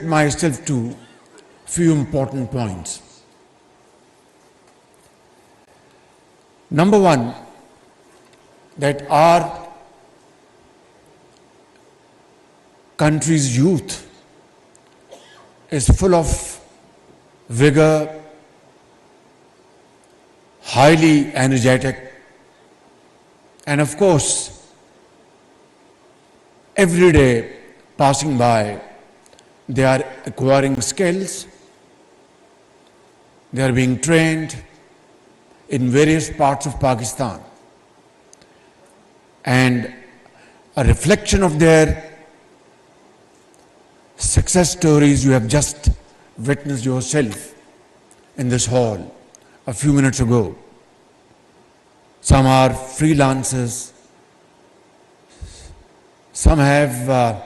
myself to few important points. Number one, that our country's youth is full of vigor, highly energetic, and of course, every day passing by, they are acquiring skills, they are being trained in various parts of Pakistan. And a reflection of their success stories you have just witnessed yourself in this hall a few minutes ago. Some are freelancers, some have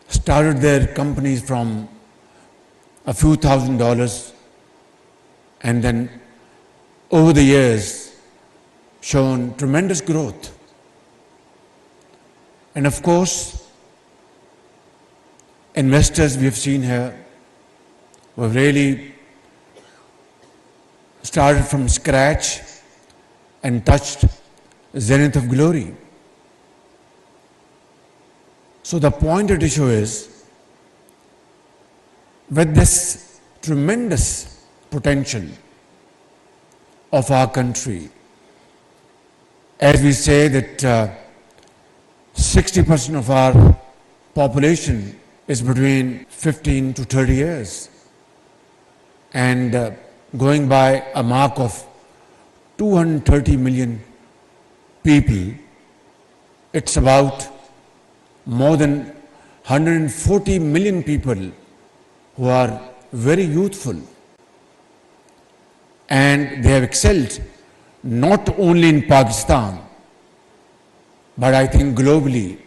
started their companies from a few $1,000s and then over the years shown tremendous growth. And of course, investors we have seen here who have really started from scratch and touched zenith of glory. So the point at issue is, with this tremendous potential of our country, as we say that 60% of our population is between 15 to 30 years, and going by a mark of 230 million people, it's about more than 140 million people who are very youthful, and they have excelled not only in Pakistan but I think globally,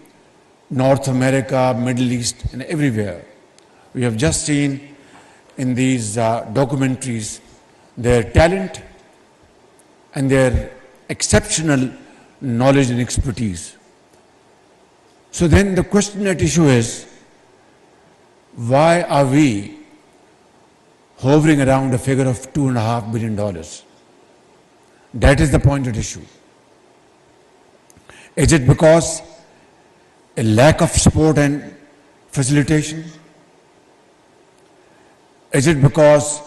North America, Middle East and everywhere. We have just seen in these documentaries their talent and their exceptional knowledge and expertise. So then the question at issue is, why are we hovering around a figure of $2.5 billion? That is the point at issue. Is it because a lack of support and facilitation? Is it because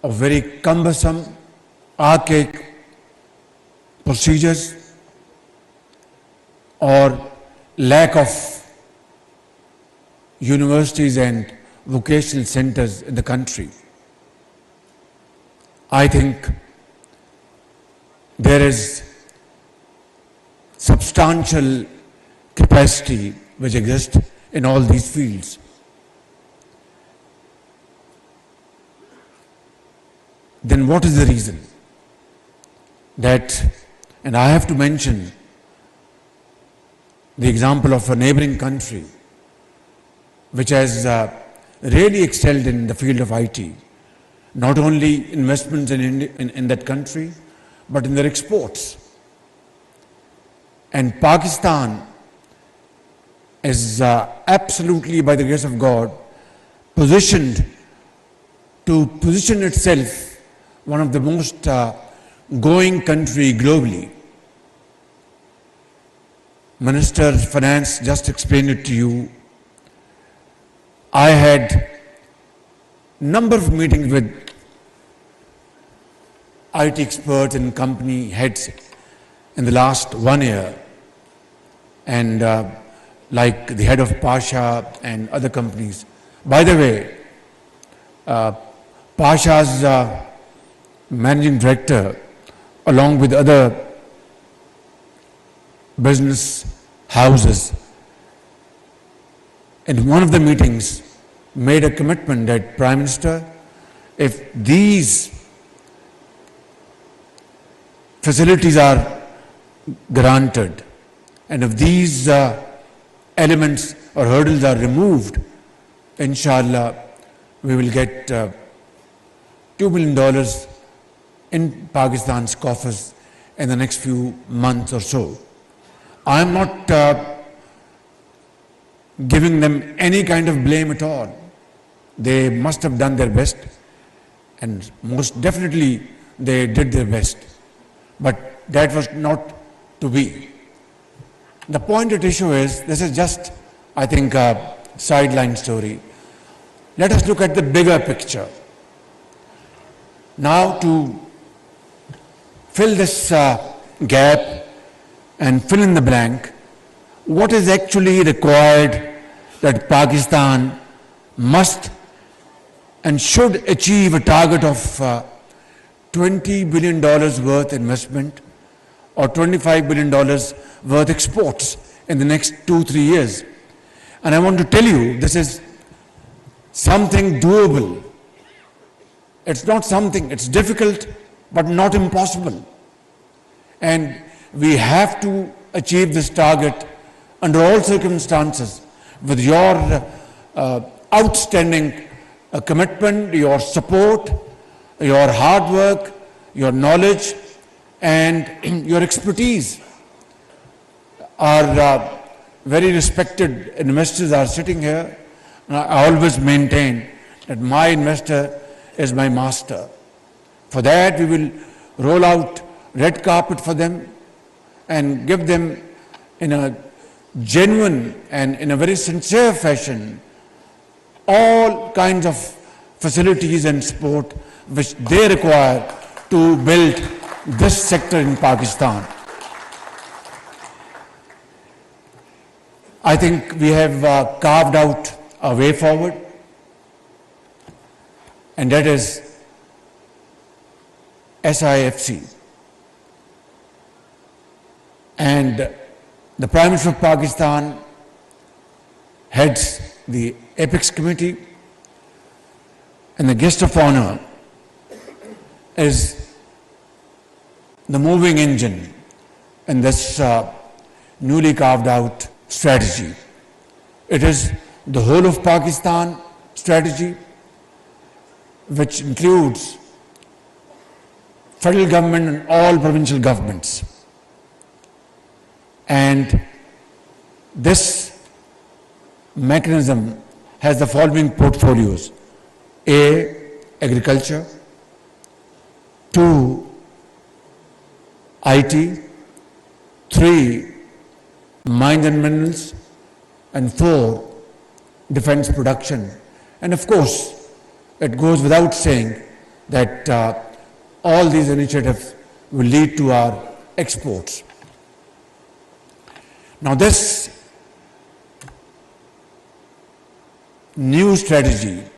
of very cumbersome, archaic procedures, or lack of universities and vocational centers in the country? I think there is substantial capacity which exists in all these fields. Then what is the reason that, and I have to mention the example of a neighboring country which has really excelled in the field of IT, not only investments in that country, but in their exports. And Pakistan is absolutely, by the grace of God, positioned to position itself one of the most going country globally. Minister of Finance just explained it to you. I had number of meetings with IT experts and company heads in the last 1 year, and like the head of Pasha and other companies. By the way, Pasha's managing director, along with other business houses, in one of the meetings made a commitment that, Prime Minister, if these facilities are granted and if these elements or hurdles are removed, inshallah, we will get $2 million in Pakistan's coffers in the next few months or so. I am not giving them any kind of blame at all. They must have done their best, and most definitely they did their best. But that was not to be. The point at issue is, this is just, I think, a sideline story. Let us look at the bigger picture. Now, to fill this gap and fill in the blank, what is actually required that Pakistan must and should achieve a target of $20 billion worth investment or $25 billion worth exports in the next 2-3 years. And I want to tell you, this is something doable. It's not something, it's difficult, but not impossible. And we have to achieve this target under all circumstances with your outstanding commitment, your support, your hard work, your knowledge, and your expertise. Our very respected investors are sitting here. I always maintain that my investor is my master. For that, we will roll out red carpet for them and give them, in a genuine and in a very sincere fashion, all kinds of facilities and support which they require to build this sector in Pakistan. I think we have carved out a way forward, and that is SIFC. And the Prime Minister of Pakistan heads the Apex Committee, and the guest of honor is the moving engine in this newly carved out strategy. It is the whole of Pakistan strategy, which includes federal government and all provincial governments. And this mechanism has the following portfolios: A, agriculture; 2, IT; 3, mines and minerals; and 4, defense production. And of course, it goes without saying that all these initiatives will lead to our exports. Now, this new strategy